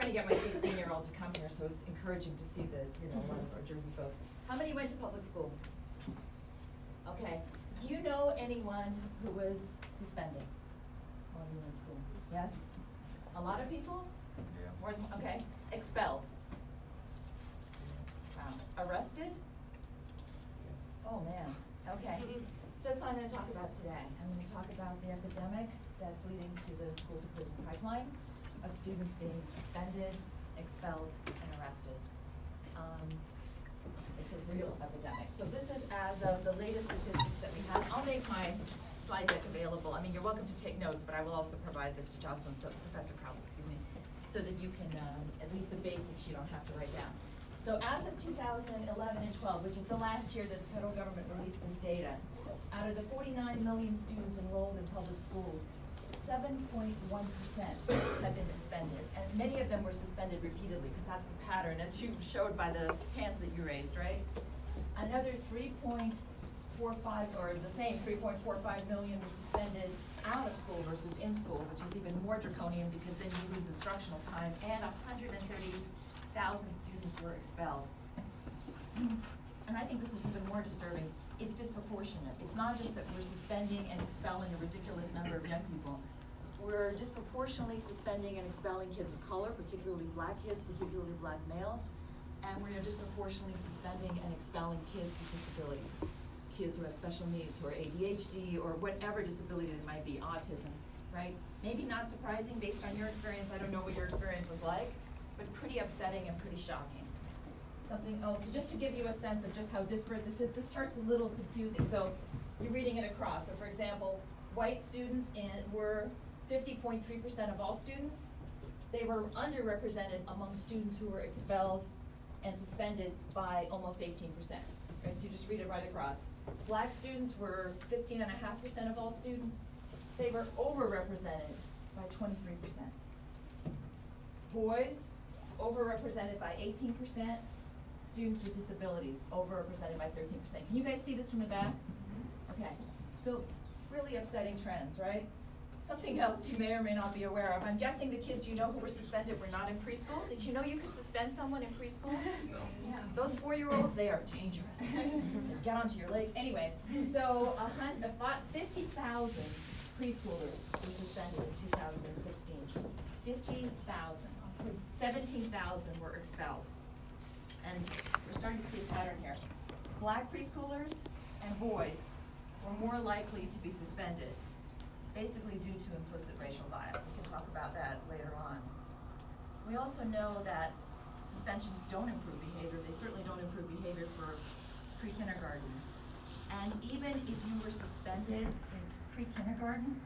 to get my 16-year-old to come here, so it's encouraging to see the, a lot of our Jersey folks. How many went to public school? Okay. Do you know anyone who was suspended while you were in school? Yes? A lot of people? Yeah. More than, okay. Expelled? Wow. Arrested? Oh, man. Okay. So that's what I'm going to talk about today. I'm going to talk about the epidemic that's leading to the school-to-prison pipeline of students being suspended, expelled, and arrested. It's a real epidemic. So this is as of the latest statistics that we have. I'll make my slide deck available. I mean, you're welcome to take notes, but I will also provide this to Jocelyn, so Professor Crowell, excuse me, so that you can, at least the basics you don't have to write down. So as of 2011 and 12, which is the last year that the federal government released this data, out of the 49 million students enrolled in public schools, 7.1% have been suspended. And many of them were suspended repeatedly, because that's the pattern, as you showed by the hands that you raised, right? Another 3.45, or the same 3.45 million were suspended out of school versus in school, which is even more draconian because then you lose instructional time, and 130,000 students were expelled. And I think this is even more disturbing. It's disproportionate. It's not just that we're suspending and expelling a ridiculous number of young people. We're disproportionately suspending and expelling kids of color, particularly black kids, particularly black males. And we're disproportionately suspending and expelling kids with disabilities. Kids who have special needs, who are ADHD, or whatever disability it might be, autism, right? Maybe not surprising based on your experience. I don't know what your experience was like, but pretty upsetting and pretty shocking. Something else, so just to give you a sense of just how disparate this is, this chart's a little confusing. So you're reading it across. So for example, white students were 50.3% of all students. They were underrepresented among students who were expelled and suspended by almost 18%. Right, so you just read it right across. Black students were 15.5% of all students. They were overrepresented by 23%. Boys, overrepresented by 18%. Students with disabilities, overrepresented by 13%. Can you guys see this from the back? Okay, so really upsetting trends, right? Something else you may or may not be aware of. I'm guessing the kids you know who were suspended were not in preschool. Did you know you could suspend someone in preschool? No. Yeah. Those 4-year-olds, they are dangerous. Get onto your leg. Anyway, so 50,000 preschoolers were suspended in 2016. 50,000. 17,000 were expelled. And we're starting to see a pattern here. Black preschoolers and boys were more likely to be suspended, basically due to implicit racial bias. We can talk about that later on. We also know that suspensions don't improve behavior. They certainly don't improve behavior for pre-kindergartners. And even if you were suspended in pre-kindergarten,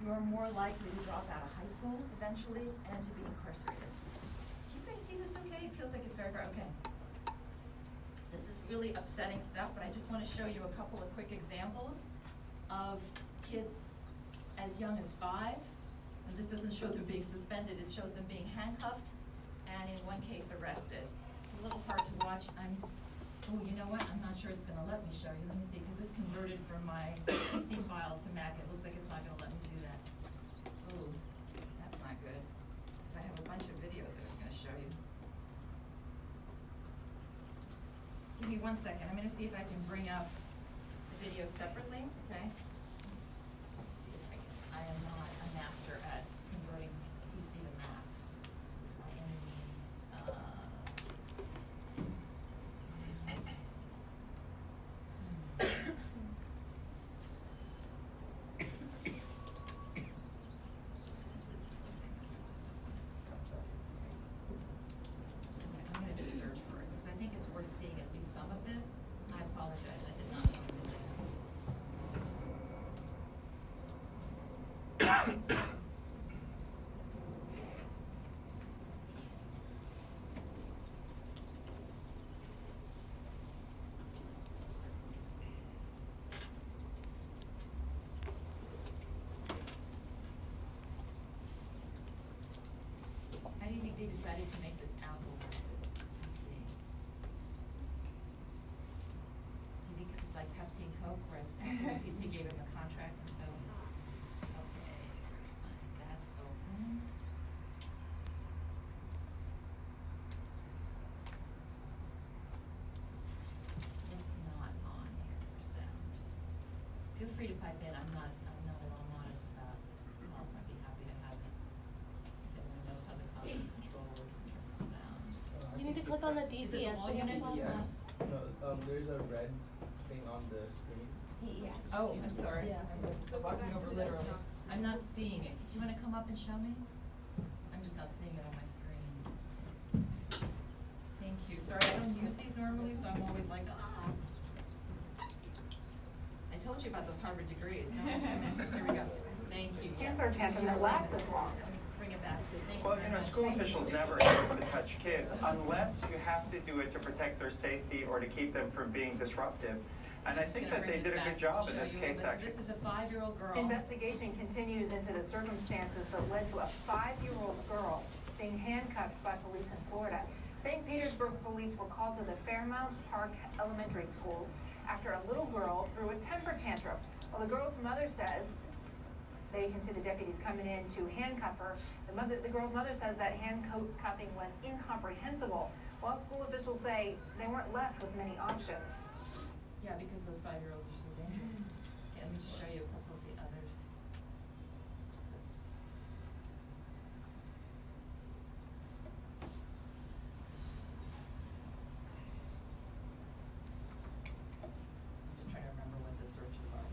you're more likely to drop out of high school eventually and to be incarcerated. Can you guys see this okay? It feels like it's very, very okay. This is really upsetting stuff, but I just want to show you a couple of quick examples of kids as young as 5. And this doesn't show them being suspended, it shows them being handcuffed and in one case arrested. It's a little hard to watch. Oh, you know what? I'm not sure it's going to let me show you. Let me see, because this converted from my PC file to Mac. It looks like it's not going to let me do that. Oh, that's not good. Because I have a bunch of videos I was going to show you. Give me 1 second. I'm going to see if I can bring up the video separately, okay? Let's see if I can. I am not a master at converting PC to Mac. It's by any means. I'm going to just search for it because I think it's worth seeing at least some of this. I apologize. I did not know to do that. How do you think they decided to make this Apple? Do you think it's like Pepsi and Coke, where Apple and PC gave them a contract and so? Okay, that's open. free to pipe in. I'm not at all modest about, I'd be happy to have it. If anyone knows how the constant control works in terms of sound. You need to click on the Is it the DCS. wall thing at the unit? bottom. Yes. No, there's a red thing on the screen. DES. Oh, I'm sorry. Yeah. So walking over literally. I'm not seeing it. Do you wanna come up and show me? I'm just not seeing it on my screen. Thank you. Sorry, I don't use these normally, so I'm always like, ah. I told you about those Harvard degrees. Don't assume it. Here we go. Thank you. Yes. Temper tantrum that lasts this long. Bring it back to, thank you Well, very you know, much. school officials never able to touch kids unless you have to do it to protect their safety or to keep them from being disruptive. And I I'm just think gonna that bring they this did a back good to job in show this you case, this. actually. This is a 5-year-old girl. Investigation continues into the circumstances that led to a 5-year-old girl being handcuffed by police in Florida. St. Petersburg police were called to the Fairmount Park Elementary School after a little girl threw a temper tantrum. Well, the girl's mother says, there you can see the deputies coming in to handcuff her. The girl's mother says that handcuffing was incomprehensible, while school officials say they weren't left with many options. Yeah, because those 5-year-olds are so dangerous. Okay, let me just show you a couple of the others. Oops. I'm just trying to remember what the searches are.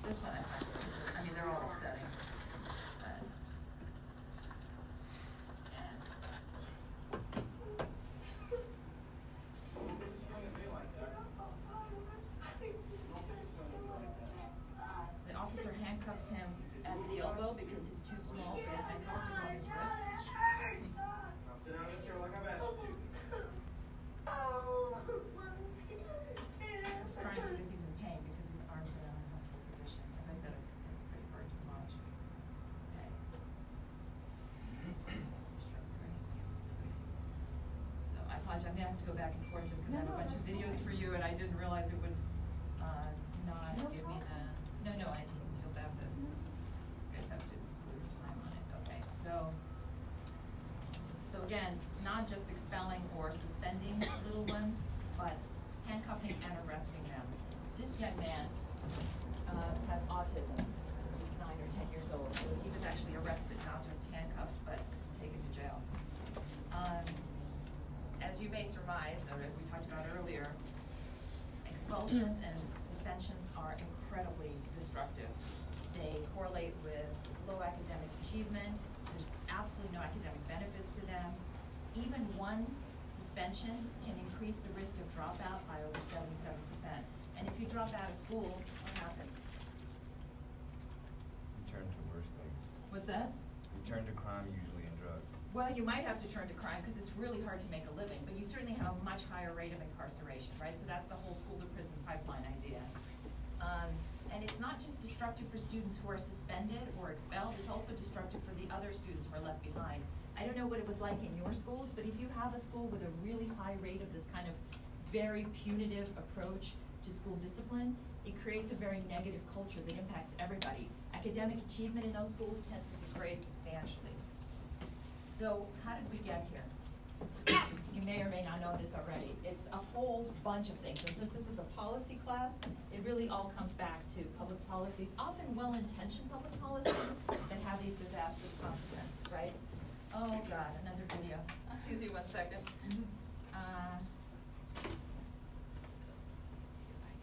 This one I mean, they're all upsetting. But, the officer handcuffs him at the elbow because he's too small for the handcuffs to go on his wrists. Now sit down in the chair like I've asked you. He's crying because he's in pain, because his arm's in an uncomfortable position. As I said, it's pretty hard to watch. Okay. So I apologize, I'm gonna have to go back and forth just because I have a bunch of videos for you and I didn't realize it would, not give me the, no, I just feel bad that you guys have to lose time on it. Okay, so again, not just expelling or suspending little ones, but handcuffing and arresting them. This young man has autism. He's 9 or 10 years old, so he was actually arrested, not just handcuffed, but taken to jail. As you may surmise, or as we talked about earlier, expulsions and suspensions are incredibly destructive. They correlate with low academic achievement. There's absolutely no academic benefits to them. Even one suspension can increase the risk of dropout by over 77%. And if you drop out of school, what happens? You turn to worse things. What's that? You turn to crime, usually in drugs. Well, you might have to turn to crime because it's really hard to make a living, but you certainly have a much higher rate of incarceration, right? So that's the whole school to prison pipeline idea. And it's not just destructive for students who are suspended or expelled, it's also destructive for the other students who are left behind. I don't know what it was like in your schools, but if you have a school with a really high rate of this kind of very punitive approach to school discipline, it creates a very negative culture that impacts everybody. Academic achievement in those schools tends to degrade substantially. So how did we get here? You may or may not know this already. It's a whole bunch of things. And since this is a policy class, it really all comes back to public policies, often well-intentioned public policies that have these disastrous consequences, right? Oh God, another video. Excuse me 1 second. So, let's see if I can.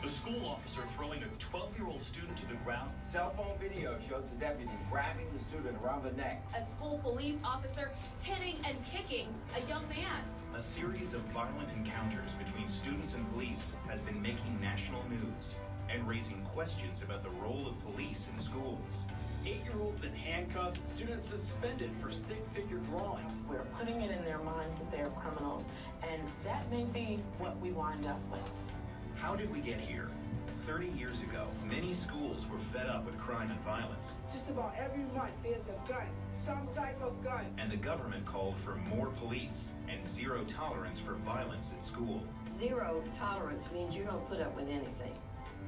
The school officer throwing a 12-year-old 8-year-old student to the ground. Cell phone video shows the deputy grabbing the student around the neck. A school police officer hitting and kicking a young man. A series of violent encounters between students and police has been making national news and raising questions about the role of police in schools. 8-year-olds in handcuffs, students suspended for stick figure drawings. We're putting it in their minds that they're criminals, and that may be what we wind up with. How did we get here? 30 years ago, many schools were fed up with crime and violence. Just about every month there's a gun, some type of gun. And the government called for more police and zero tolerance for violence at school. Zero tolerance means you don't put up with anything.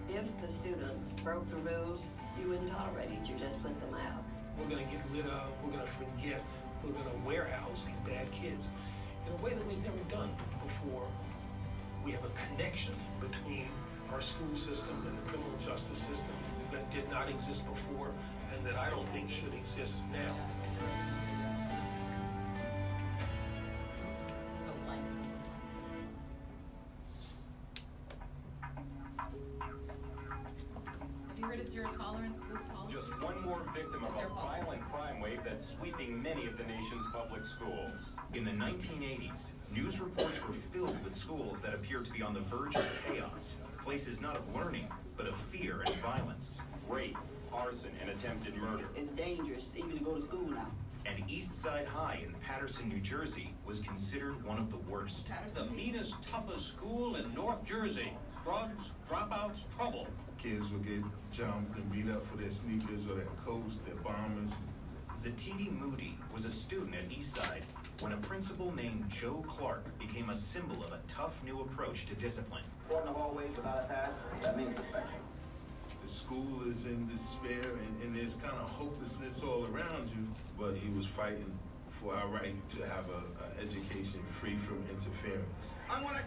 If the student broke the rules, you wouldn't tolerate it, you just put them out. We're gonna get rid of, we're gonna forget, we're gonna warehouse these bad kids in a way that we've never done before. We have a connection between our school system and the criminal justice system that did not exist before and that I don't think should exist now. Have you heard of zero tolerance school policy? Just one more victim of Is there a violent crime wave that's sweeping many of the nation's public schools. In the 1980s, news reports were filled with schools that appeared to be on the verge of chaos, places not of learning, but of fear and violence. Rape, arson, and attempted murder. It's dangerous even to go to school now. And East Side High in Paterson, New Jersey was considered one of the worst. The meanest, toughest school in North Jersey. Drugs, dropouts, trouble. Kids will get jumped and beat up for their sneakers or their coats, their bombers. Zatiti Moody was a student at Eastside when a principal named Joe Clark became a symbol of a tough new approach to discipline. Walk in the hallways without a pass, that means suspension. The school is in despair and there's kind of hopelessness all around you, but he was fighting for our right to have an education free from interference. I'm gonna